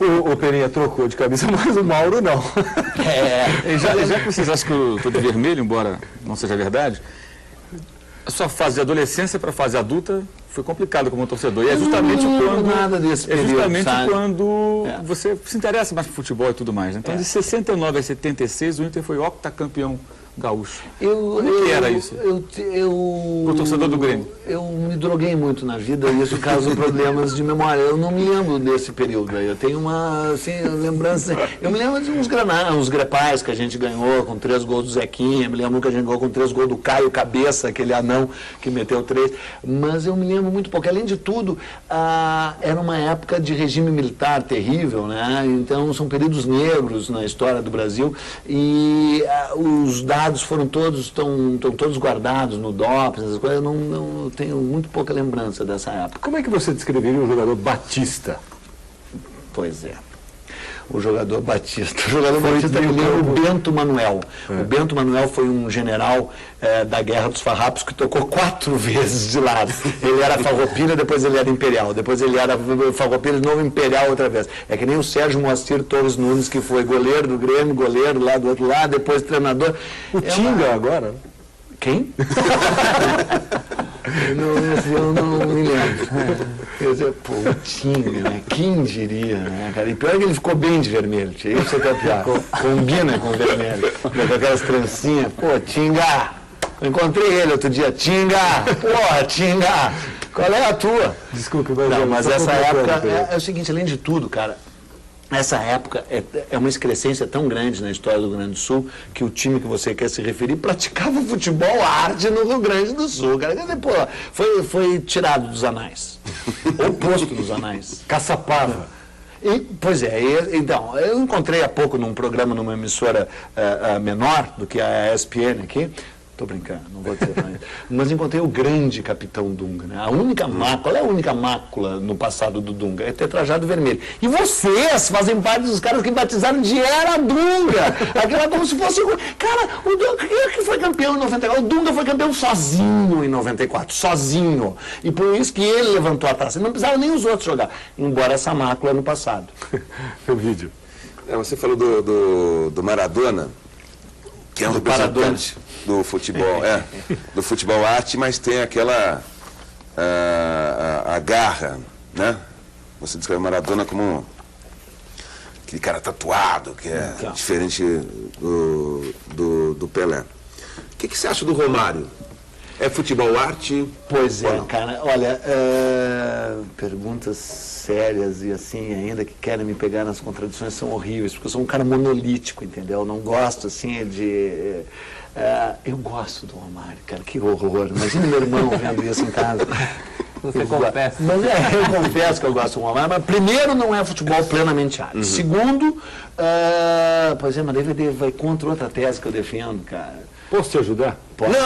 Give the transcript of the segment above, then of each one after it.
O Peninha trocou de camisa, mas o Mauro não. Já que vocês acham que eu estou de vermelho, embora não seja verdade, a sua fase de adolescência para a fase adulta foi complicada como torcedor. E é justamente quando você se interessa mais por futebol e tudo mais. Então, de 69 a 76, o Inter foi octacampeão gaúcho. Como que era isso? O torcedor do Grêmio. Eu me droguei muito na vida e isso causa problemas de memória. Eu não me lembro desse período aí. Eu tenho uma lembrança. Eu me lembro de uns grepais que a gente ganhou com 3 gols do Zequinha. Me lembro que a gente ganhou com 3 gols do Caio Cabeça, aquele anão que meteu 3. Mas eu me lembro muito pouco. Além de tudo, era uma época de regime militar terrível, né? Então são períodos negros na história do Brasil e os dados foram estão todos guardados no DOPS, essas coisas. Eu tenho muito pouca lembrança dessa época. Como é que você descreveria o jogador Batista? Pois é. O jogador Batista. O jogador Batista me lembra o Bento Manuel. O Bento Manuel foi um general da Guerra dos Farrapos que tocou 4 vezes de lado. Ele era Farroupilha, depois ele era Imperial. Depois ele era Farroupilha, de novo Imperial outra vez. É que nem o Sérgio Moacir Torres Nunes, que foi goleiro do Grêmio, goleiro lá do outro lado, depois treinador. O Tinga agora? Quem? Eu não me lembro. Quer dizer, pô, o Tinga, né? Quem diria, né, cara? E pior é que ele ficou bem de vermelho. Isso é pior. Combina com o vermelho. Com aquelas trancinhas. Pô, Tinga! Eu encontrei ele outro dia. Tinga! Porra, Tinga! Qual é a tua? Desculpe, mas essa época é o seguinte, além de tudo, cara. Essa época é uma excrescência tão grande na história do Rio Grande do Sul que o time que você quer se referir praticava futebol arte no Rio Grande do Sul. Cara, pô, foi tirado dos anais. Ou posto nos anais. Caçapava. Pois é, então, eu encontrei há pouco num programa, numa emissora menor do que a ESPN aqui. Tô brincando, não vou dizer mais. Mas encontrei o grande Capitão Dunga, né? Qual é a única mácula no passado do Dunga? É ter trajado vermelho. E vocês fazem parte dos caras que batizaram de Era Dunga. Aquilo é como se fosse... Cara, o Dunga, quem é que foi campeão em 94? O Dunga foi campeão sozinho em 94, sozinho. E por isso que ele levantou a taça. Não precisava nem os outros jogar, embora essa mácula no passado. O vídeo. Você falou do Maradona, que é um representante do futebol, do futebol arte, mas tem aquela a garra, né? Você descreve Maradona como aquele cara tatuado, que é diferente do Pelé. O que você acha do Romário? É futebol arte? Pois é, cara. Olha, perguntas sérias e assim, ainda que querem me pegar nas contradições, são horríveis, porque eu sou um cara monolítico, entendeu? Eu não gosto, assim, eu gosto do Romário, cara, que horror. Imagina meu irmão vendo isso em casa. Você confessa. Mas eu confesso que eu gosto do Romário, mas primeiro não é futebol plenamente arte. Segundo, pois é, mas ele vai contra outra tese que eu defendo, cara. Posso te ajudar? Pode. Não.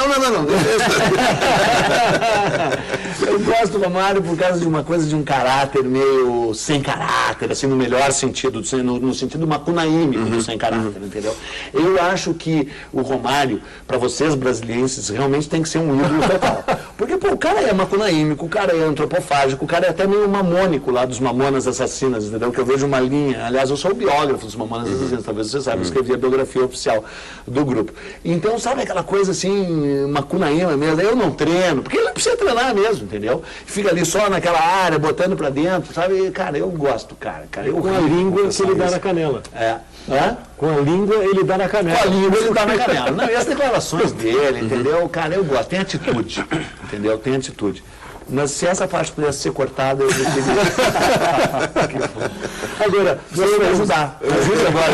Eu gosto do Romário por causa de uma coisa, de um caráter meio sem caráter, assim, no melhor sentido, no sentido macunaímico do sem caráter, entendeu? Eu acho que o Romário, para vocês brasileiros, realmente tem que ser um ídolo total. Porque, pô, o cara é macunaímico, o cara é antropofágico, o cara é até meio mamônico lá dos Mamonas Assassinas, entendeu? Que eu vejo uma linha, aliás, eu sou o biógrafo dos Mamonas Assassinas, talvez você saiba, eu escrevi a biografia oficial do grupo. Então, sabe aquela coisa assim, macunaíma mesmo, eu não treino, porque ele não precisa treinar mesmo, entendeu? Fica ali só naquela área, botando pra dentro, sabe? Cara, eu gosto, cara. Com a língua que ele dá na canela. Com a língua ele dá na canela. Com a língua ele dá na canela. Não, e as declarações dele, entendeu? Cara, eu gosto, tem atitude, entendeu? Tem atitude. Mas se essa parte pudesse ser cortada, eu queria. Agora, você vai ajudar. Ajude agora.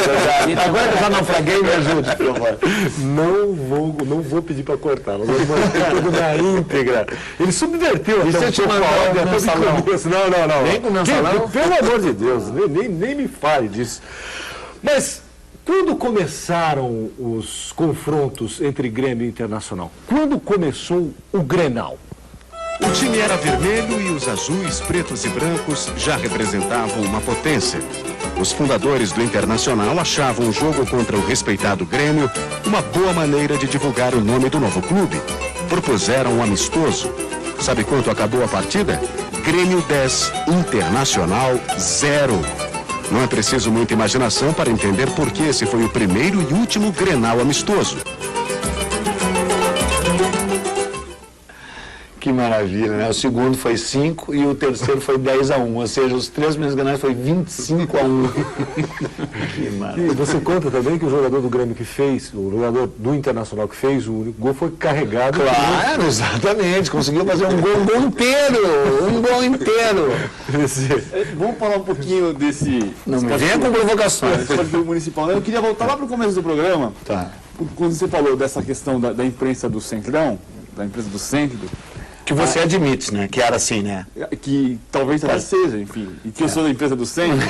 Agora que eu já naufraguei, me ajude, por favor. Não vou pedir para cortar. Nós vamos manter tudo na íntegra. Ele subverteu até um pouco a ordem no salão. Não. Nem com o meu salão? Pelo amor de Deus, nem me fale disso. Mas quando começaram os confrontos entre Grêmio e Internacional? Quando começou o Grenal? O time era vermelho e os azuis, pretos e brancos já representavam uma potência. Os fundadores do Internacional achavam o jogo contra o respeitado Grêmio uma boa maneira de divulgar o nome do novo clube. Propuseram um amistoso. Sabe quanto acabou a partida? Grêmio 10, Internacional 0. Não é preciso muita imaginação para entender por que esse foi o primeiro e último Grenal amistoso. Que maravilha, né? O segundo foi 5 e o terceiro foi 10-1, ou seja, os 3 primeiros Grenais foi 25-1. Que maravilha. E você conta também que o jogador do Grêmio que fez, o jogador do Internacional que fez o gol foi carregado. Claro, exatamente, conseguiu fazer um gol inteiro, Vamos falar um pouquinho desse... Não me venha com provocações. Do municipal, né? Eu queria voltar lá para o começo do programa, Tá. quando você falou dessa questão da imprensa do Centrão, da empresa do Centro, Que você admite, né? Que era assim, né? que talvez até seja, enfim, e que eu sou da empresa do Centro.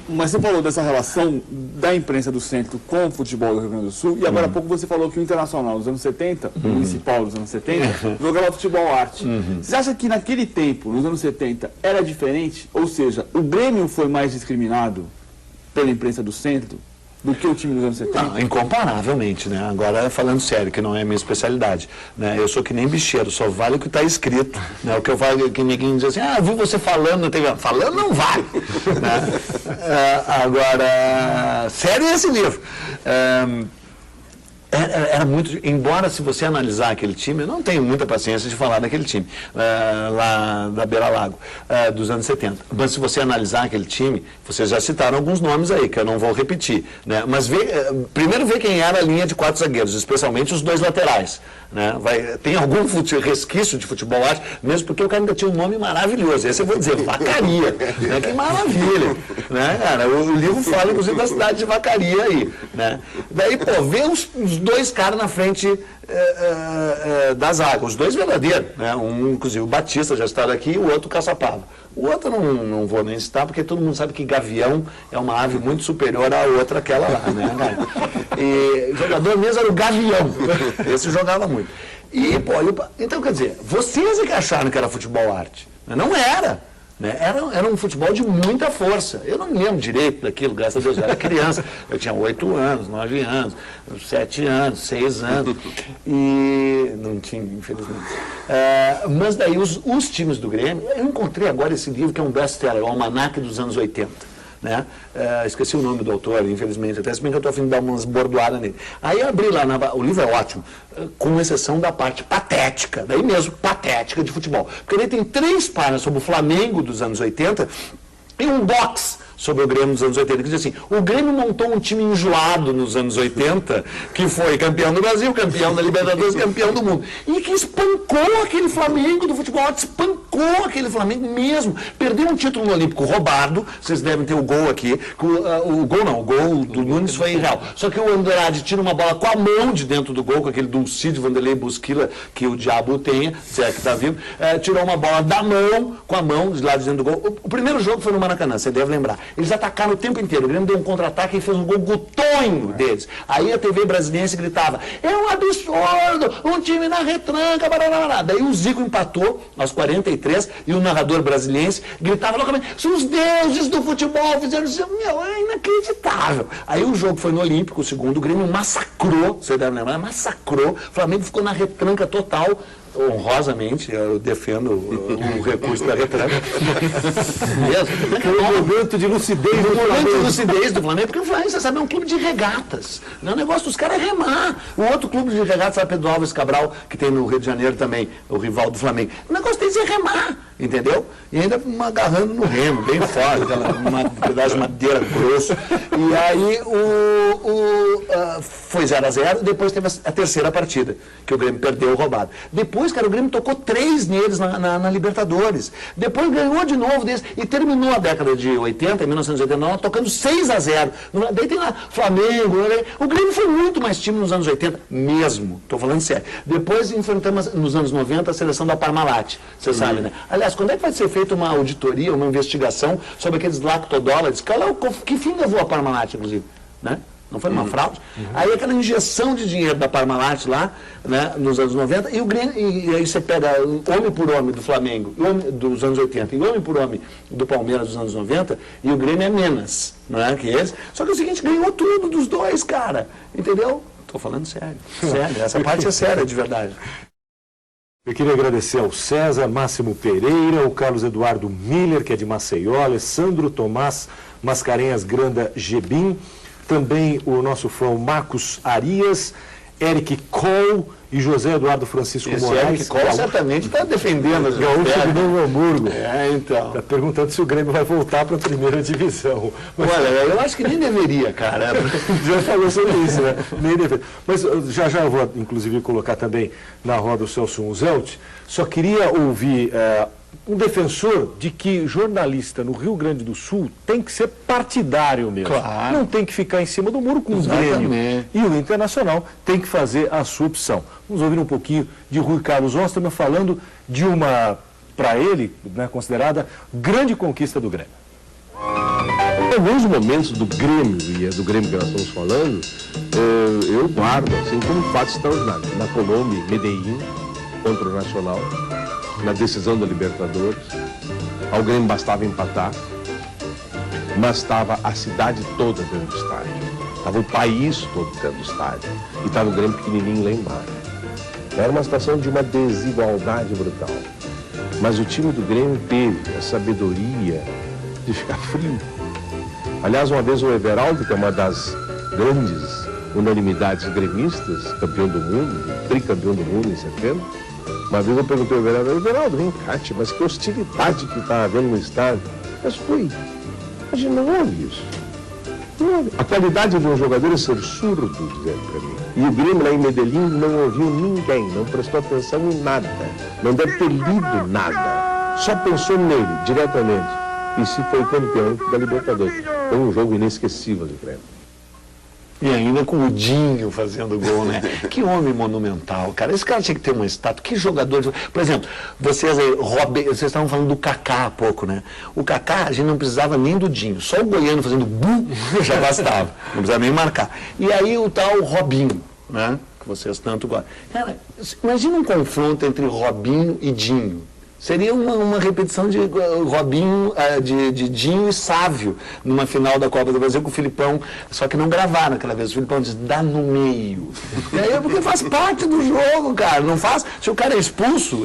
Mas você falou dessa relação da imprensa do Centro com o futebol do Rio Grande do Sul, e agora há pouco você falou que o Internacional dos anos 70, o municipal dos anos 70, jogava futebol arte. Você acha que naquele tempo, nos anos 70, era diferente? Ou seja, o Grêmio foi mais discriminado pela imprensa do Centro do que o time dos anos 70? Não, incomparavelmente, né? Agora, falando sério, que não é a minha especialidade, né? Eu sou que nem bicheiro, só vale o que está escrito, né? O que eu falo, que ninguém diz assim, eu vi você falando na TV. Falando não vale, né? Agora, sério é esse livro. Era muito, embora se você analisar aquele time, eu não tenho muita paciência de falar daquele time, lá da Beira Lago, dos anos 70. Mas se você analisar aquele time, vocês já citaram alguns nomes aí, que eu não vou repetir, né? Mas primeiro vê quem era a linha de 4 zagueiros, especialmente os 2 laterais, né? Tem algum resquício de futebol arte, mesmo porque o cara ainda tinha um nome maravilhoso, esse eu vou dizer, Vacaria, né? Que maravilha, né, cara? O livro fala, inclusive, da cidade de Vacaria aí, né? Daí, pô, vê os 2 caras na frente da zaga, os 2 verdadeiros, né? Um, inclusive, o Batista já está aqui, o outro o Caçapava. O outro não vou nem citar, porque todo mundo sabe que gavião é uma ave muito superior à outra, aquela lá, né? E o jogador mesmo era o Gavião, esse jogava muito. E, pô, então, quer dizer, vocês é que acharam que era futebol arte, não era. Né? Era um futebol de muita força. Eu não me lembro direito daquilo, graças a Deus, eu era criança. Eu tinha 8 anos, 9 anos, 7 anos, 6 anos. E não tinha, infelizmente. Mas daí os times do Grêmio, eu encontrei agora esse livro que é um best-seller, o Almanaque dos anos 80. Né? Esqueci o nome do autor, infelizmente, até se bem que eu estou a fim de dar umas bordoadas nele. Aí eu abri lá, o livro é ótimo, com exceção da parte patética, daí mesmo, patética de futebol. Porque ele tem 3 páginas sobre o Flamengo dos anos 80 e um box sobre o Grêmio dos anos 80, que diz assim, o Grêmio montou um time enjoado nos anos 80, que foi campeão do Brasil, campeão da Libertadores, campeão do mundo, e que espancou aquele Flamengo do futebol, espancou aquele Flamengo mesmo, perdeu um título no Olímpico roubado, vocês devem ter o gol aqui, o gol do Nunes foi irreal, só que o Andrade tira uma bola com a mão de dentro do gol, com aquele Dulcídio Vanderlei Busquila, que o diabo tenha, se é que está vivo, tirou uma bola da mão, com a mão, de lá de dentro do gol. O primeiro jogo foi no Maracanã, você deve lembrar. Eles atacaram o tempo inteiro. O Grêmio deu um contra-ataque e fez um gol gutonho deles. Aí a TV brasiliense gritava, é um absurdo, um time na retranca, barará. Daí o Zico empatou aos 43 e o narrador brasiliense gritava loucamente, os deuses do futebol fizeram isso. Meu, é inacreditável. Aí o jogo foi no Olímpico, o segundo, o Grêmio massacrou, você deve lembrar, massacrou. O Flamengo ficou na retranca total. Honrosamente, eu defendo o recurso da retranca. Foi um momento de lucidez do Flamengo. Momento de lucidez do Flamengo, porque o Flamengo, você sabe, é um clube de regatas. O negócio dos caras é remar. O outro clube de regatas, sabe, Pedro Álvares Cabral, que tem no Rio de Janeiro também, o rival do Flamengo. O negócio deles é remar, entendeu? E ainda agarrando no remo, bem forte, um pedaço de madeira grosso. E aí foi 0-0, depois teve a terceira partida, que o Grêmio perdeu roubado. Depois, cara, o Grêmio tocou 3 neles na Libertadores. Depois ganhou de novo deles e terminou a década de 80, em 1989, tocando 6-0. Daí tem lá Flamengo. O Grêmio foi muito mais time nos anos 80, mesmo. Estou falando sério. Depois enfrentamos, nos anos 90, a seleção da Parmalat. Você sabe, né? Aliás, quando é que vai ser feita uma auditoria, uma investigação sobre aqueles lactodólares? Que fim levou a Parmalat, inclusive? Né? Não foi uma fraude? Aí aquela injeção de dinheiro da Parmalat lá, né, nos anos 90, e o Grêmio, e aí você pega homem por homem do Flamengo, dos anos 80, e homem por homem do Palmeiras dos anos 90, e o Grêmio é menos, não é, que eles. Só que é o seguinte, ganhou tudo dos 2, cara. Entendeu? Estou falando sério. Sério, essa parte é séria, de verdade. Eu queria agradecer ao César, Máximo Pereira, ao Carlos Eduardo Miller, que é de Maceió, Alessandro Tomás Mascarenhas Granda Gebim, também o nosso fã Marcos Arias, Eric Cole e José Eduardo Francisco Moraes. Eric Cole certamente está defendendo as gaúcho de Novo Hamburgo. Então. Está perguntando se o Grêmio vai voltar para a primeira divisão. Mas... Olha, eu acho que nem deveria, cara. Já falou sobre isso, né? Nem deveria. Mas já eu vou, inclusive, colocar também na roda o Celso Muzelt. Só queria ouvir um defensor de que jornalista no Rio Grande do Sul tem que ser partidário mesmo. Claro. Não tem que ficar em cima do muro com o Grêmio. E o Internacional tem que fazer a sua opção. Vamos ouvir um pouquinho de Rui Carlos Osterman falando de uma, para ele, né, considerada grande conquista do Grêmio. Em alguns momentos do Grêmio, e é do Grêmio que nós estamos falando, eu guardo, assim, como um fato extraordinário. Na Colômbia, em Medellín, contra o Nacional, na decisão da Libertadores, ao Grêmio bastava empatar, mas estava a cidade toda dentro do estádio, estava o país todo dentro do estádio, e estava o Grêmio pequenininho lá embaixo. Era uma situação de uma desigualdade brutal, mas o time do Grêmio teve a sabedoria de ficar frio. Aliás, uma vez o Everaldo, que é uma das grandes unanimidades gremistas, campeão do mundo, tricampeão do mundo em 70, uma vez eu perguntei ao Everaldo, vem cá, mas que hostilidade que está havendo no estádio. Mas foi. A gente não ouve isso. Não ouve. A qualidade de um jogador é ser surdo, dizendo para mim. E o Grêmio lá em Medellín não ouviu ninguém, não prestou atenção em nada, não deve ter lido nada. Só pensou nele, diretamente. E se foi campeão da Libertadores. Foi um jogo inesquecível do Grêmio. E ainda com o Dinho fazendo gol, né? Que homem monumental, cara. Esse cara tinha que ter uma estátua. Que jogador. Por exemplo, vocês aí, vocês estavam falando do Kaká há pouco, né? O Kaká, a gente não precisava nem do Dinho. Só o goiano fazendo bum já bastava. Não precisava nem marcar. E aí o tal Robinho, né? Que vocês tanto gostam. Cara, imagina um confronto entre Robinho e Dinho. Seria uma repetição de Robinho, de Dinho e Sávio, numa final da Copa do Brasil com o Filipão, só que não gravaram aquela vez. O Filipão diz, dá no meio. E aí, porque faz parte do jogo, cara. Não faz. Se o cara é expulso,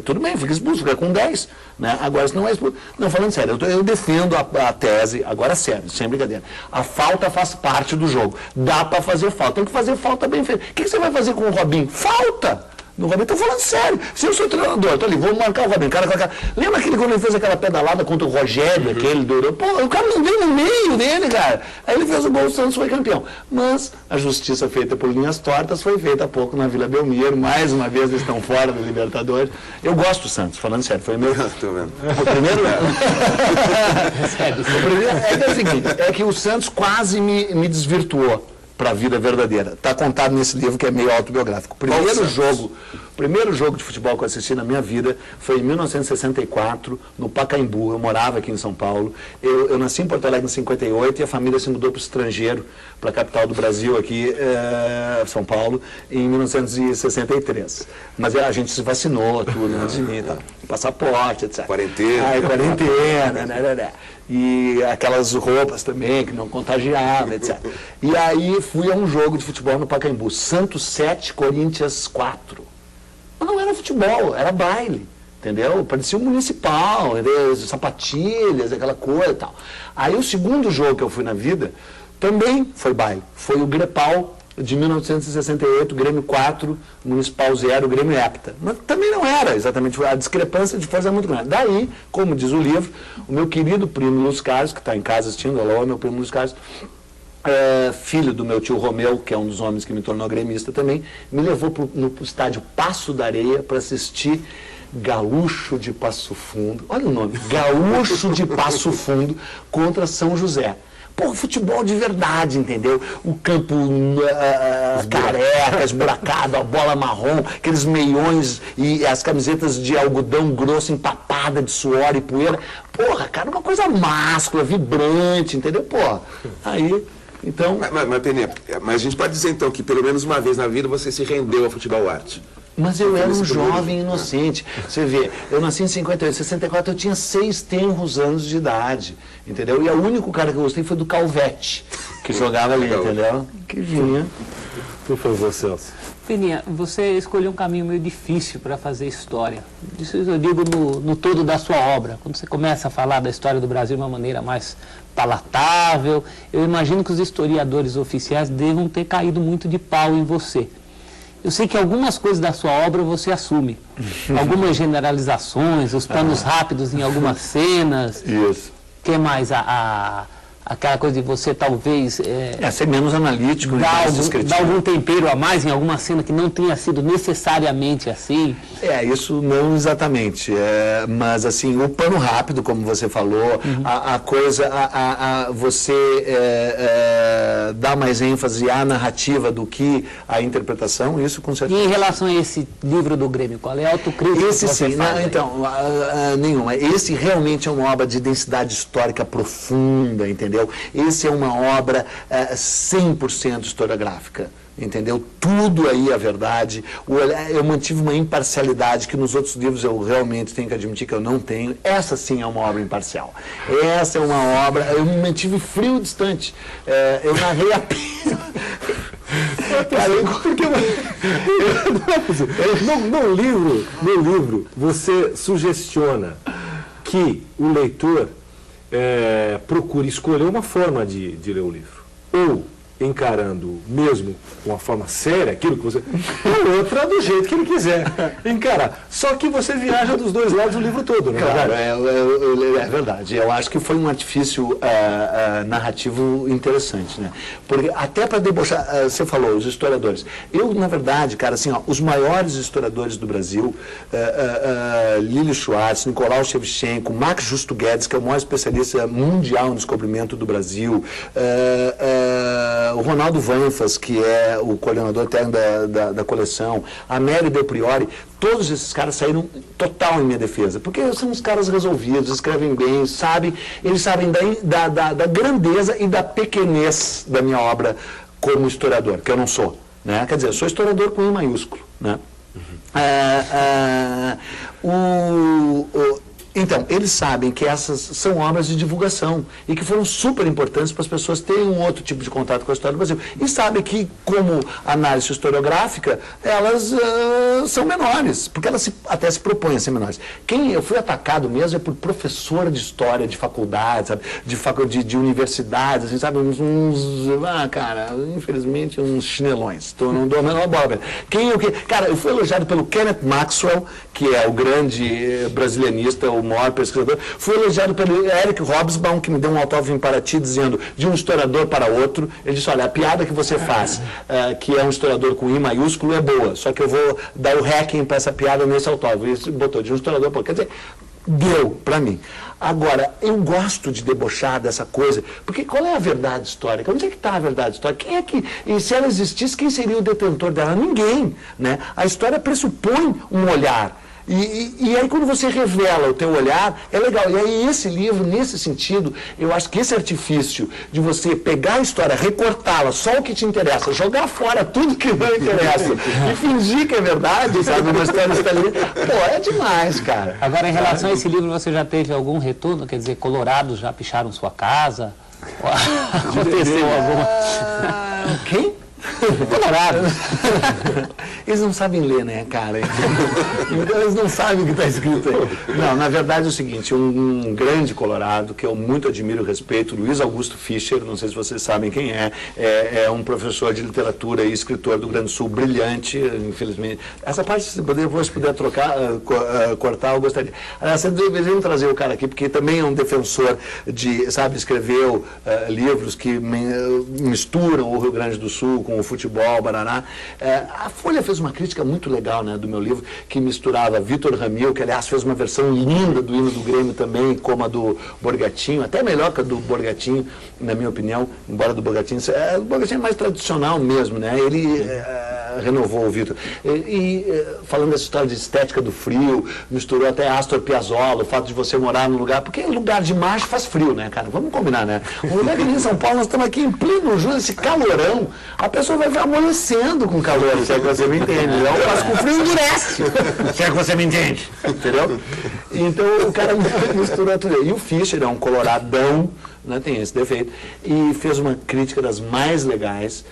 tudo bem, fica expulso, fica com 10. Né? Agora, se não é expulso. Não, falando sério, eu defendo a tese, agora sério, sem brincadeira. A falta faz parte do jogo. Dá pra fazer falta. Tem que fazer falta bem feita. O que você vai fazer com o Robinho? Falta! No Robinho, estou falando sério. Se eu sou treinador, estou ali, vou marcar o Robinho. Cara. Lembra aquele quando ele fez aquela pedalada contra o Rogério, aquele do... Pô, o cara não veio no meio dele, cara. Aí ele fez o gol, o Santos foi campeão. Mas a justiça feita por linhas tortas foi feita há pouco na Vila Belmiro. Mais uma vez eles estão fora da Libertadores. Eu gosto do Santos, falando sério. Foi meu... Estou vendo. O primeiro... O primeiro é o seguinte, é que o Santos quase me desvirtuou para a vida verdadeira. Está contado nesse livro que é meio autobiográfico. O primeiro jogo de futebol que eu assisti na minha vida foi em 1964, no Pacaembu. Eu morava aqui em São Paulo. Eu nasci em Porto Alegre em 58 e a família se mudou para o estrangeiro, para a capital do Brasil, aqui, São Paulo, em 1963. Mas a gente se vacinou, tudo, antes de mim, tá? Passaporte, etc. Quarentena. Quarentena, né? E aquelas roupas também, que não contagiavam, etc. E aí fui a um jogo de futebol no Pacaembu, Santos 7, Corinthians 4. Mas não era futebol, era baile, entendeu? Parecia um municipal, sapatilhas, aquela coisa e tal. Aí o segundo jogo que eu fui na vida também foi baile, foi o Grepal de 1968, Grêmio 4, Municipal 0, Grêmio Hepta. Mas também não era exatamente, a discrepância de força é muito grande. Daí, como diz o livro, o meu querido primo Luiz Carlos, que está em casa assistindo, alô, meu primo Luiz Carlos, filho do meu tio Romeu, que é um dos homens que me tornou gremista também, me levou no estádio Passo da Areia para assistir Gaúcho de Passo Fundo, olha o nome, Gaúcho de Passo Fundo contra São José. Pô, futebol de verdade, entendeu? O campo careca, esburacado, a bola marrom, aqueles meiões e as camisetas de algodão grosso empapada de suor e poeira. Porra, cara, uma coisa máscula, vibrante, entendeu? Porra, aí... Então... Mas, Peninha, mas a gente pode dizer então que pelo menos uma vez na vida você se rendeu ao futebol arte. Mas eu era um jovem inocente. Você vê, eu nasci em 58, 64, eu tinha 6 tenros anos de idade, entendeu? E o único cara que eu gostei foi do Calvete, que jogava ali, entendeu? Que vinha. Por favor, Celso. Peninha, você escolheu um caminho meio difícil para fazer história. Isso eu digo no todo da sua obra. Quando você começa a falar da história do Brasil de uma maneira mais palatável, eu imagino que os historiadores oficiais devam ter caído muito de pau em você. Eu sei que algumas coisas da sua obra você assume. Algumas generalizações, os planos rápidos em algumas cenas. Isso. O que mais? Aquela coisa de você talvez ser menos analítico, dar algum tempero a mais em alguma cena que não tenha sido necessariamente assim. Isso não exatamente. Mas assim, o pano rápido, como você falou, a coisa, você dá mais ênfase à narrativa do que à interpretação, isso com certeza. E em relação a esse livro do Grêmio, qual é a autocrítica esse que você sim, faz? Nenhuma. Esse realmente é uma obra de densidade histórica profunda, entendeu? Esse é uma obra 100% historiográfica, entendeu? Tudo aí é verdade. Eu mantive uma imparcialidade que nos outros livros eu realmente tenho que admitir que eu não tenho. Essa sim é uma obra imparcial. Essa é uma obra... Eu me mantive frio e distante. Eu narrei apenas... No livro, você sugestiona que o leitor procure escolher uma forma de ler o livro. Ou encarando mesmo com uma forma séria aquilo que você... ou outra do jeito que ele quiser encarar. Só que você viaja dos dois lados o livro todo, né? Claro, é verdade. Eu acho que foi um artifício narrativo interessante, né? Porque até para debochar, você falou, os historiadores. Eu, na verdade, cara, assim, os maiores historiadores do Brasil, Lili Schwartz, Nicolau Shevchenko, Max Justo Guedes, que é o maior especialista mundial no descobrimento do Brasil, o Ronaldo Vanfas, que é o coordenador técnico da coleção, a Mary Del Priori, todos esses caras saíram total em minha defesa, porque são uns caras resolvidos, escrevem bem, eles sabem da grandeza e da pequenez da minha obra como historiador, que eu não sou, né? Quer dizer, eu sou historiador com I maiúsculo, né? Então, eles sabem que essas são obras de divulgação e que foram super importantes para as pessoas terem um outro tipo de contato com a história do Brasil. E sabem que, como análise historiográfica, elas são menores, porque elas até se propõem a ser menores. Quem eu fui atacado mesmo é por professor de história de faculdade, sabe? De universidades, assim, sabe? Cara, infelizmente, uns chinelões. Não dou a menor bola. Cara, eu fui elogiado pelo Kenneth Maxwell, que é o grande brasilianista, o maior pesquisador. Fui elogiado pelo Eric Hobsbawm, que me deu um autógrafo em Paraty, dizendo de um historiador para outro. Ele disse, olha, a piada que você faz, que é um historiador com I maiúsculo, é boa, só que eu vou dar o hacking para essa piada nesse autógrafo. Ele botou de um historiador para outro. Quer dizer, deu para mim. Agora, eu gosto de debochar dessa coisa, porque qual é a verdade histórica? Onde é que está a verdade histórica? Quem é que, e se ela existisse, quem seria o detentor dela? Ninguém, né? A história pressupõe um olhar. E aí quando você revela o teu olhar, é legal. E aí esse livro, nesse sentido, eu acho que esse artifício de você pegar a história, recortá-la, só o que te interessa, jogar fora tudo que não interessa e fingir que é verdade, sabe? Uma história é demais, cara. Agora, em relação a esse livro, você já teve algum retorno? Quer dizer, colorados já picharam sua casa? Aconteceu alguma... Quem? Colorado. Eles não sabem ler, né, cara? Então eles não sabem o que está escrito aí. Não, na verdade é o seguinte, um grande colorado, que eu muito admiro e respeito, Luiz Augusto Fischer, não sei se vocês sabem quem é um professor de literatura e escritor do Rio Grande do Sul, brilhante, infelizmente. Essa parte, se puder cortar, eu gostaria. Vocês deveriam trazer o cara aqui, porque também é um defensor de, sabe, escreveu livros que misturam o Rio Grande do Sul com o futebol, Baraná. A Folha fez uma crítica muito legal, né, do meu livro, que misturava Vitor Ramil, que aliás fez uma versão linda do hino do Grêmio também, como a do Borgatinho, até melhor que a do Borgatinho, na minha opinião, embora do Borgatinho, o Borgatinho é mais tradicional mesmo, né, ele renovou o Vitor. Falando dessa história de estética do frio, misturou até Astor Piazzolla, o fato de você morar num lugar, porque lugar de macho faz frio, né, cara, vamos combinar, né, um lugar que em São Paulo, nós estamos aqui em pleno julho, esse calorão, a pessoa vai amolecendo com calor, se é que você me entende. Mas com frio endurece, se é que você me entende. Entendeu? Então o cara mistura tudo. E o Fischer é um coloradão, né, tem esse defeito, e fez uma crítica das mais legais.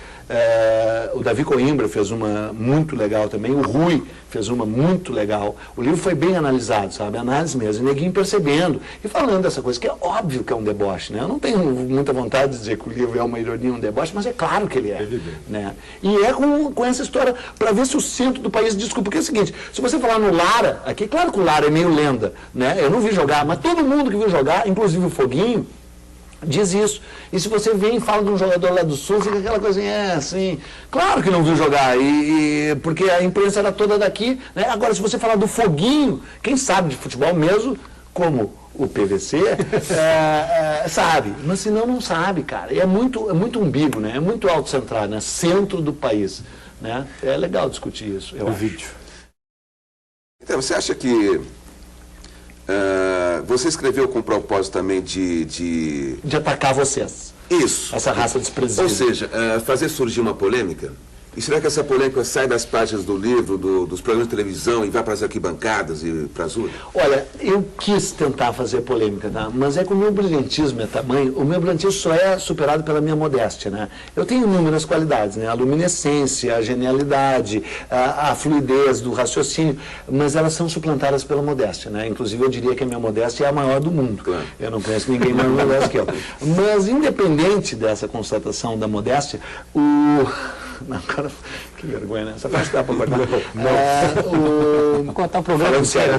O Davi Coimbra fez uma muito legal também, o Rui fez uma muito legal. O livro foi bem analisado, sabe? Análise mesmo, e neguinho percebendo e falando dessa coisa, que é óbvio que é um deboche, né? Eu não tenho muita vontade de dizer que o livro é uma ironia, um deboche, mas é claro que ele é. Né? E é com essa história, para ver se o centro do país desculpa. Porque é o seguinte, se você falar no Lara, aqui, claro que o Lara é meio lenda, né? Eu não vi jogar, mas todo mundo que viu jogar, inclusive o Foguinho, diz isso. E se você vem e fala de um jogador lá do Sul, fica aquela coisinha, assim, claro que não viu jogar, porque a imprensa era toda daqui, né? Agora, se você falar do Foguinho, quem sabe de futebol mesmo, como o PVC, sabe, mas senão não sabe, cara. E é muito umbigo, né? É muito autocentrado, né? Centro do país, né? É legal discutir isso, eu acho. vídeo. Então, você acha que você escreveu com propósito também de atacar vocês, isso, essa raça desprezível. ou seja, fazer surgir uma polêmica? E será que essa polêmica sai das páginas do livro, dos programas de televisão e vai para as arquibancadas e para as urnas? Olha, eu quis tentar fazer polêmica, tá? Mas é que o meu brilhantismo é tamanho, o meu brilhantismo só é superado pela minha modéstia, né? Eu tenho inúmeras qualidades, né? A luminescência, a genialidade, a fluidez do raciocínio, mas elas são suplantadas pela modéstia, né? Inclusive eu diria que a minha modéstia é a maior do mundo. Claro. Eu não conheço ninguém mais modesto que eu. Mas independente dessa constatação da modéstia, Não, cara, que vergonha, né? Essa parte dá para cortar. Vou cortar o programa. Sério,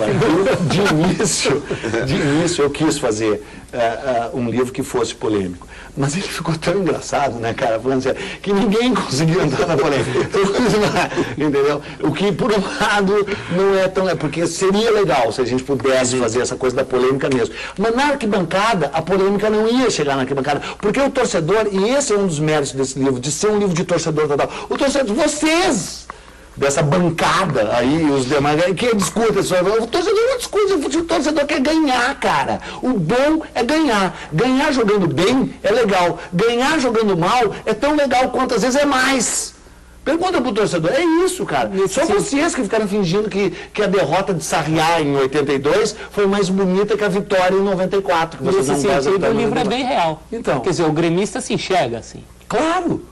de início eu quis fazer um livro que fosse polêmico. Mas ele ficou tão engraçado, né, cara, falando sério, que ninguém conseguiu entrar na polêmica. Entendeu? O que, por um lado, não é tão... Porque seria legal se a gente pudesse fazer essa coisa da polêmica mesmo. Mas na arquibancada, a polêmica não ia chegar na arquibancada. Porque o torcedor, e esse é um dos méritos desse livro, de ser um livro de torcedor total, o torcedor, vocês, dessa bancada aí, os demais, que discutem, o torcedor não discute, o torcedor quer ganhar, cara. O bom é ganhar. Ganhar jogando bem é legal. Ganhar jogando mal é tão legal quanto às vezes é mais. Pergunta pro torcedor, é isso, cara. Só vocês que ficaram fingindo que a derrota de Sarriá em 82 foi mais bonita que a vitória em 94. Que vocês Nesse não sentido, o livro é bem real. Então. Quer dizer, o gremista se enxerga assim. Claro.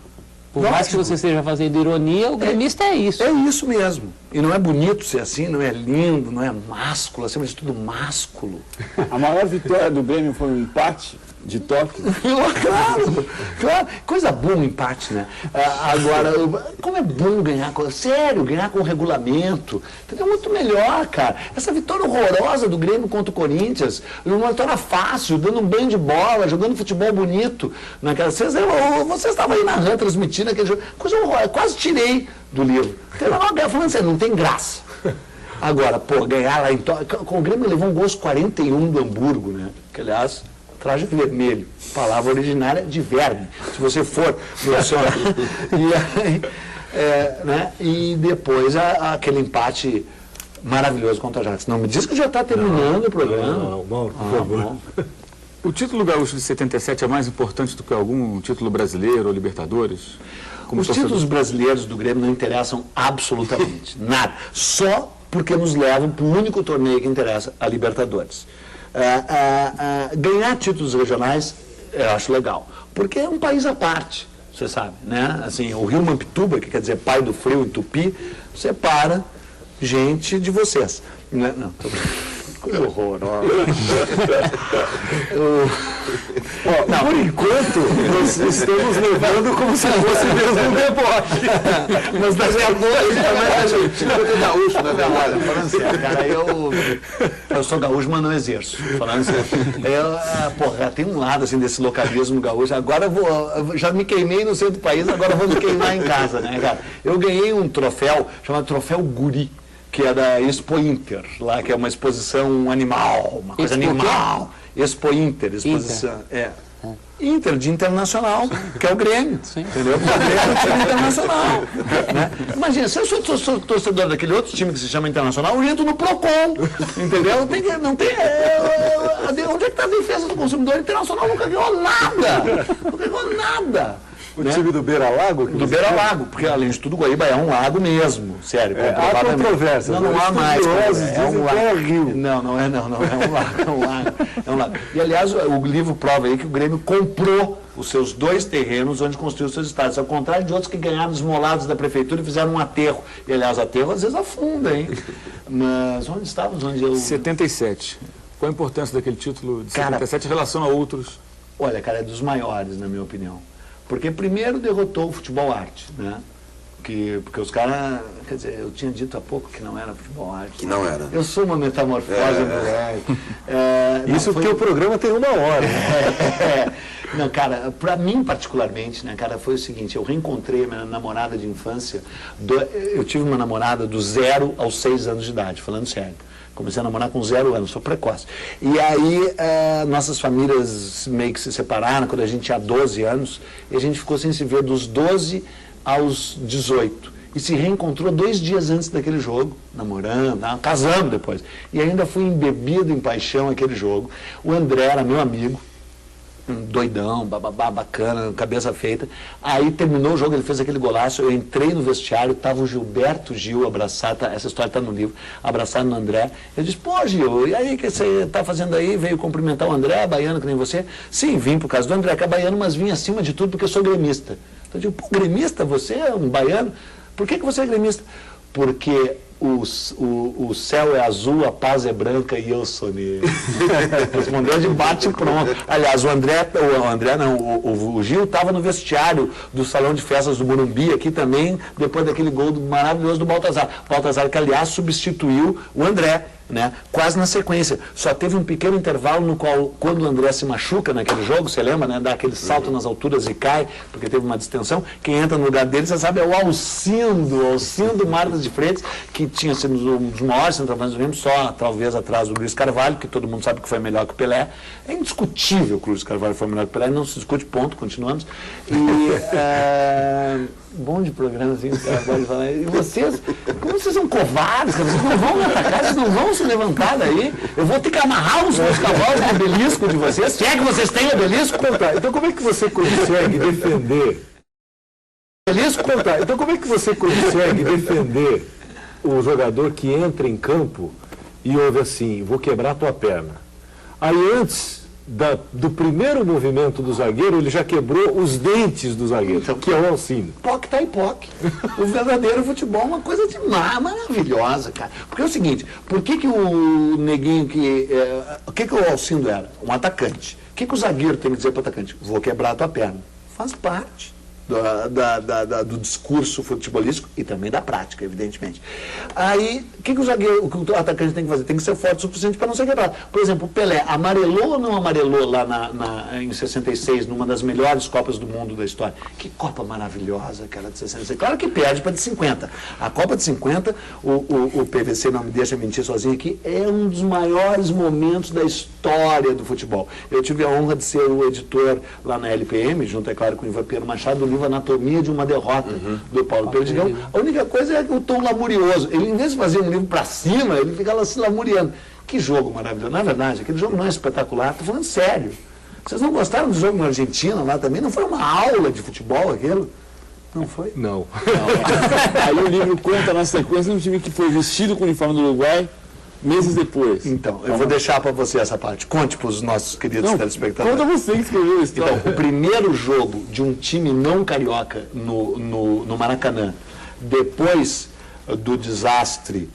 Por mais que você esteja fazendo ironia, o gremista é isso. É isso mesmo. E não é bonito ser assim, não é lindo, não é másculo, acima de tudo másculo. A maior vitória do Grêmio foi um empate de Tóquio. Claro. Coisa boa um empate, né? Agora, como é bom ganhar, sério, ganhar com regulamento. Entendeu? Muito melhor, cara. Essa vitória horrorosa do Grêmio contra o Corinthians, uma vitória fácil, dando um banho de bola, jogando futebol bonito. Naquela... Vocês estavam aí narrando, transmitindo aquele jogo. Coisa horrorosa, quase tirei do livro. Falando sério, não tem graça. Agora, ganhar lá em Tóquio. Com o Grêmio levou um gol aos 41 do Hamburgo, né? Que, aliás, traje vermelho, palavra originária de verme, se você for e depois aquele empate maravilhoso contra o Ajax. Não me diz que já está terminando o programa. Não, Mauro, por favor. O título gaúcho de 77 é mais importante do que algum título brasileiro ou Libertadores? Os títulos brasileiros do Grêmio não interessam absolutamente nada, só porque nos levam para o único torneio que interessa, a Libertadores. Ganhar títulos regionais eu acho legal, porque é um país à parte, você sabe, né? Assim, o Rio Mampituba, que quer dizer pai do frio em Tupi, separa gente de vocês. Não, tô brincando. Coisa horrorosa. Por enquanto, nós estamos levando como se fosse mesmo um deboche. Mas daqui a pouco a gente também a gente é gaúcho, na verdade. Falando sério, cara, eu sou gaúcho, mas não exerço. Falando sério. Tem um lado assim desse localismo gaúcho. Agora já me queimei no centro do país, agora vou me queimar em casa, né, cara? Eu ganhei um troféu chamado Troféu Guri, que é da Expo Inter, lá, que é uma exposição animal, uma coisa animal. Expo Inter, exposição. Inter de internacional, que é o Grêmio. Sim. Entendeu? O Grêmio é um time internacional. Né? Imagina, se eu sou torcedor daquele outro time que se chama Internacional, eu entro no PROCON. Entendeu? Onde é que está a defesa do consumidor? Internacional nunca ganhou nada. Não ganhou nada. O time do Beira-Lago? Do Beira-Lago, porque além de tudo, Guaíba é um lago mesmo, sério. Há controvérsias. Não há mais. É um lago. Rio. Não é um lago. E aliás, o livro prova aí que o Grêmio comprou os seus 2 terrenos onde construiu os seus estádios, ao contrário de outros que ganharam esmolados da prefeitura e fizeram um aterro. E aliás, aterro às vezes afunda, hein? Mas onde estávamos? 77. Qual a importância daquele título de 77 em relação a outros? Olha, cara, é dos maiores, na minha opinião. Porque primeiro derrotou o futebol arte, né? Porque os caras, quer dizer, eu tinha dito há pouco que não era futebol arte. Que não era. Eu sou uma metamorfose, moleque. Isso porque o programa tem 1 hora. Não, cara, pra mim particularmente, né, cara, foi o seguinte, eu reencontrei a minha namorada de infância, eu tive uma namorada do 0 aos 6 anos de idade, falando sério. Comecei a namorar com 0 anos, sou precoce. E aí, nossas famílias meio que se separaram quando a gente tinha 12 anos, e a gente ficou sem se ver dos 12 aos 18. E se reencontrou 2 dias antes daquele jogo, namorando, casamos depois. E ainda fui embebido em paixão aquele jogo. O André era meu amigo, um doidão, bababá, bacana, cabeça feita. Aí terminou o jogo, ele fez aquele golaço, eu entrei no vestiário, estava o Gilberto Gil abraçado, essa história está no livro, abraçado no André. Eu disse, pô Gil, e aí o que você está fazendo aí? Veio cumprimentar o André, baiano que nem você? Sim, vim por causa do André, que é baiano, mas vim acima de tudo porque eu sou gremista. Então eu digo, pô, gremista? Você é um baiano? Por que você é gremista? Porque o céu é azul, a paz é branca e eu sou negro. Respondeu de bate pronto. Aliás, o Gil estava no vestiário do Salão de Festas do Morumbi, aqui também, depois daquele gol maravilhoso do Baltazar. Baltazar, que aliás substituiu o André, né? Quase na sequência. Só teve um pequeno intervalo no qual, quando o André se machuca naquele jogo, você lembra, né? Dá aquele salto nas alturas e cai, porque teve uma distensão. Quem entra no lugar dele, você sabe, é o Alcindo Marcos de Freitas, que tinha sido um dos maiores centroavantes do Grêmio, só talvez atrás do Luiz Carvalho, que todo mundo sabe que foi melhor que o Pelé. É indiscutível que o Luiz Carvalho foi melhor que o Pelé, não se discute, ponto, continuamos. E bom de programa, assim, e vocês, como vocês são covardes, cara? Vocês não vão me atacar, vocês não vão se levantar daí. Eu vou ter que amarrar os meus cavalos no obelisco de vocês. Se é que vocês têm obelisco? Então como é que você consegue defender? Então como é que você consegue defender o jogador que entra em campo e ouve assim, vou quebrar tua perna? Aí antes do primeiro movimento do zagueiro, ele já quebrou os dentes do zagueiro, então, que é o Alcindo. POC tá em POC. O verdadeiro futebol é uma coisa maravilhosa, cara. Porque é o seguinte, por que o neguinho o que o Alcindo era? Um atacante. O que o zagueiro tem que dizer para o atacante? Vou quebrar a tua perna. Faz parte do discurso futebolístico e também da prática, evidentemente. Aí, o que o atacante tem que fazer? Tem que ser forte o suficiente para não ser quebrado. Por exemplo, o Pelé amarelou ou não amarelou lá em 66, numa das melhores Copas do Mundo da história? Que Copa maravilhosa aquela de 66. Claro que perde para de 50. A Copa de 50, o PVC não me deixa mentir sozinho aqui, é um dos maiores momentos da história do futebol. Eu tive a honra de ser o editor lá na LPM, junto, é claro, com o Ivan Pedro Machado, do livro Anatomia de uma Derrota, do Paulo Perdigão. A única coisa é o tom lamurioso. Ele, em vez de fazer um livro para cima, ele fica lá se lamuriando. Que jogo maravilhoso. Na verdade, aquele jogo não é espetacular, estou falando sério. Vocês não gostaram do jogo na Argentina lá também? Não foi uma aula de futebol aquilo? Não foi? Não. Aí o livro conta na sequência de um time que foi vestido com o uniforme do Uruguai meses depois. Então, eu vou deixar para você essa parte. Conte para os nossos queridos telespectadores. Conta você que escreveu isso. Então, o primeiro jogo de um time não carioca no Maracanã, depois do desastre,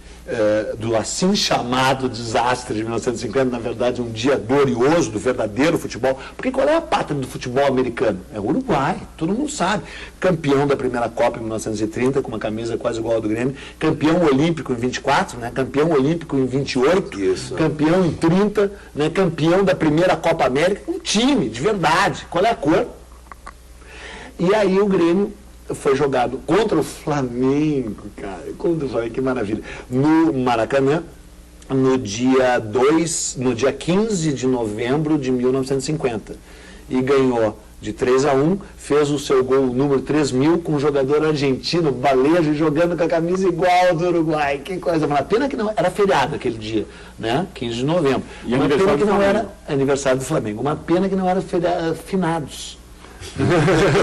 do assim chamado desastre de 1950, na verdade um dia glorioso do verdadeiro futebol, porque qual é a pátria do futebol americano? É o Uruguai, todo mundo sabe. Campeão da primeira Copa em 1930, com uma camisa quase igual ao do Grêmio, campeão olímpico em 24, né? Campeão olímpico em 28, isso. Campeão em 30, né? Campeão da primeira Copa América, um time de verdade. Qual é a cor? E aí o Grêmio foi jogado contra o Flamengo, cara, contra o Flamengo, que maravilha, no Maracanã, no dia 15 de novembro de 1950, e ganhou de 3-1, fez o seu gol número 3.000 com um jogador argentino, Balejo, jogando com a camisa igual do Uruguai, que coisa, uma pena que não era feriado aquele dia, né, 15 de novembro, e uma pena que não era aniversário do Flamengo, uma pena que não era finados.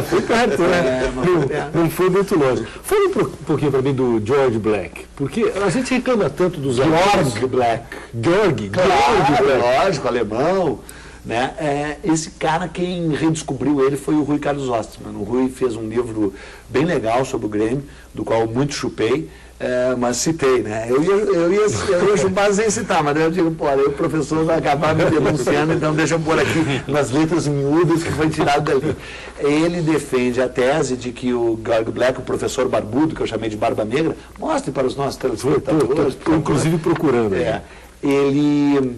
Foi perto, né? mas foi perto. Não foi muito longe. Fala um pouquinho para mim do George Black, porque a gente reclama tanto dos George Black. George Black. Lógico, alemão. Né? Esse cara, quem redescobriu ele foi o Rui Carlos Osterman. O Rui fez um livro bem legal sobre o Grêmio, do qual eu muito chupei, mas citei, né? Eu ia chupar sem citar, mas daí eu digo, pô, aí o professor vai acabar me denunciando, então deixa eu pôr aqui nas letras miúdas que foi tirado dali. Ele defende a tese de que o George Black, o professor barbudo, que eu chamei de Barba Negra, mostre para os nossos telespectadores. Estou inclusive procurando. Ele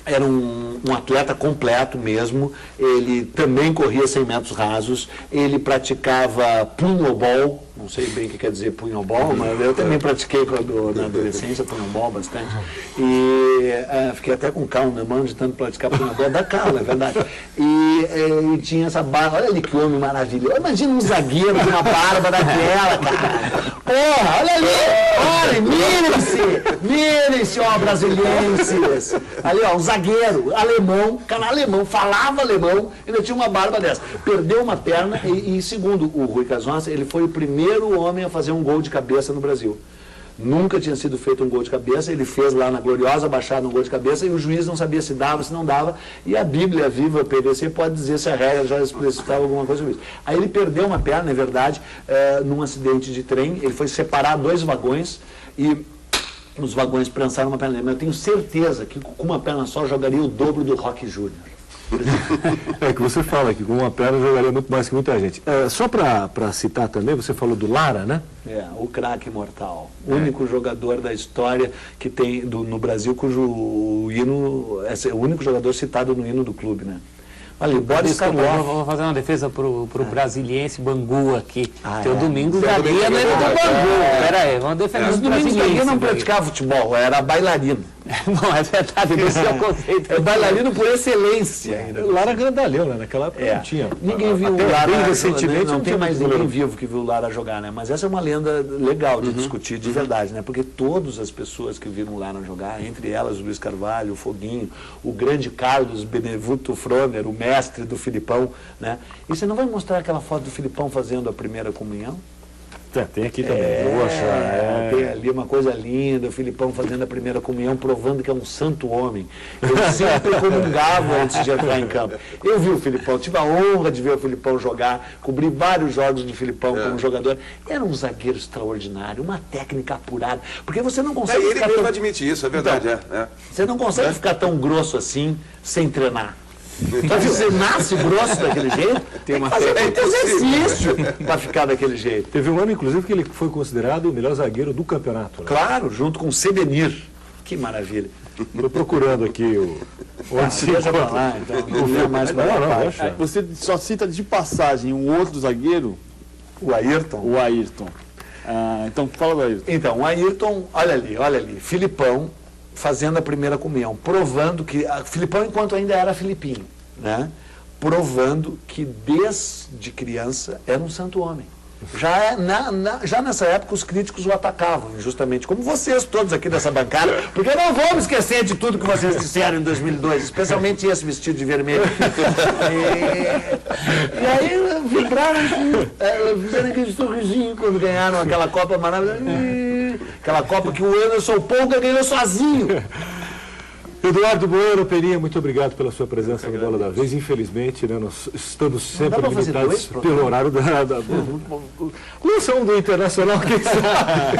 era um atleta completo mesmo, ele também corria 100 metros rasos, ele praticava punhobol, não sei bem o que quer dizer punhobol, mas eu também pratiquei na adolescência punhobol bastante, e fiquei até com calma na mão de tanto praticar punhobol, dá calma, é verdade. E tinha essa barba, olha ali que homem maravilhoso, imagina um zagueiro com uma barba daquela, cara, porra, olha ali, olha, mirem-se, ó, brasilienses, ali ó, um zagueiro, alemão, cara alemão, falava alemão, ainda tinha uma barba dessa. Perdeu uma perna e segundo o Rui Carlos, ele foi o primeiro homem a fazer um gol de cabeça no Brasil. Nunca tinha sido feito um gol de cabeça, ele fez lá na Gloriosa Baixada um gol de cabeça e o juiz não sabia se dava, se não dava, e a Bíblia Viva PVC pode dizer se a regra já explicitava alguma coisa sobre isso. Aí ele perdeu uma perna, é verdade, num acidente de trem, ele foi separar 2 vagões e os vagões prensaram uma perna, mas eu tenho certeza que com uma perna só jogaria o dobro do Roque Júnior. É que você fala que com uma perna jogaria muito mais que muita gente. Só para citar também, você falou do Lara, né? O craque imortal. O único jogador da história que tem no Brasil cujo hino, é o único jogador citado no hino do clube, né? Olha, Boris Karloff. Vou fazer uma defesa pro brasiliense Bangu aqui. Teu domingo Seu já domingo ia no é do Bangu. Pera aí, vamos defender os Os domingos brasilienses. daqui não praticava futebol, era bailarino. Não, é verdade, esse é o conceito. É bailarino por excelência ainda. Lara grandalhão, né? Naquela época não tinha. Ninguém viu Até o Lara, bem recentemente não tem mais ninguém goleiro. vivo que viu o Lara jogar, né? Mas essa é uma lenda legal de discutir de verdade, né? Porque todas as pessoas que viram o Lara jogar, entre elas o Luiz Carvalho, o Foguinho, o grande Carlos Benevuto Froner, o mestre do Filipão, né? E você não vai mostrar aquela foto do Filipão fazendo a primeira comunhão? Tem aqui também, eu vou achar. Tem ali uma coisa linda, o Filipão fazendo a primeira comunhão, provando que é um santo homem. Ele sempre comungava antes de entrar em campo. Eu vi o Filipão, tive a honra de ver o Filipão jogar, cobri vários jogos do Filipão como jogador. Era um zagueiro extraordinário, uma técnica apurada. Porque você não consegue Ele ficar mesmo tão... admite isso, é verdade. Você não consegue ficar tão grosso assim sem treinar. Então, se você nasce grosso daquele jeito, tem que fazer muito exercício para ficar daquele jeito. Teve um ano, inclusive, que ele foi considerado o melhor zagueiro do campeonato. Né? Claro, junto com o Sedenir. Que maravilha. Estou procurando aqui onde se Deixa pra encontra. lá, então. Não lê mais para Não, lá. vou achar. Você só cita de passagem um outro zagueiro, O Ayrton. o Ayrton. Então, fala do Ayrton. Então, o Ayrton, olha ali. Filipão fazendo a primeira comunhão, provando que... Filipão, enquanto ainda era filipinho, né? Provando que desde criança era um santo homem. Já nessa época os críticos o atacavam injustamente, como vocês todos aqui dessa bancada, porque não vamos esquecer de tudo que vocês disseram em 2002, especialmente esse vestido de vermelho. E aí vibraram, fizeram aquele sorrisinho quando ganharam aquela Copa maravilhosa. Aquela Copa que o Anderson Polga ganhou sozinho. Eduardo Bueno, Peninha, muito obrigado pela sua presença no Bola da Vez. Infelizmente, né, nós estamos sempre pra fazer limitados dois pelo horário lançamos do Internacional, quem sabe.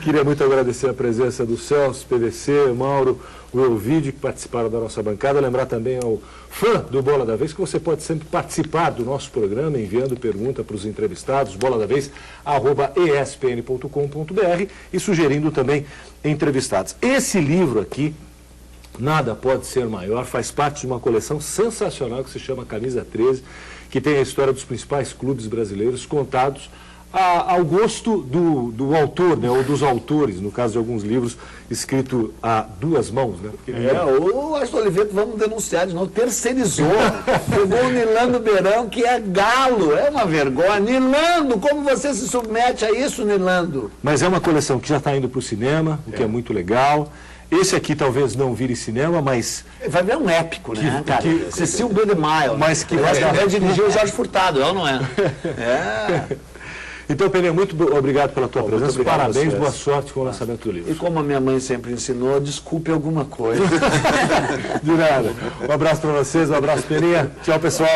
Queria muito agradecer a presença do Celso, PVC, Mauro, o Elvídio, que participaram da nossa bancada. Lembrar também ao fã do Bola da Vez que você pode sempre participar do nosso programa enviando pergunta para os entrevistados, boladavez@espn.com.br e sugerindo também entrevistados. Esse livro aqui, Nada Pode Ser Maior, faz parte de uma coleção sensacional que se chama Camisa 13, que tem a história dos principais clubes brasileiros contados ao gosto do autor, né, ou dos autores, no caso de alguns livros, escrito a duas mãos. Né? O Astor Oliveira, vamos denunciar de novo, terceirizou. Pegou o Nilando Beirão, que é galo, é uma vergonha. Nilando, como você se submete a isso, Nilando? Mas é uma coleção que já está indo para o cinema, o que é muito legal. Esse aqui talvez não vire cinema, mas Vai ver um épico, né, cara? que- Cecil B. DeMille. Mas que eu vai acho que dar- vai dirigir o Jorge Furtado, é ou não é? É. Então, Peninha, muito obrigado pela tua Muito presença. obrigado a Parabéns, vocês. boa sorte com o lançamento do E livro. como a minha mãe sempre ensinou, desculpe alguma coisa. De nada. Um abraço para vocês, um abraço, Peninha. Tchau, pessoal.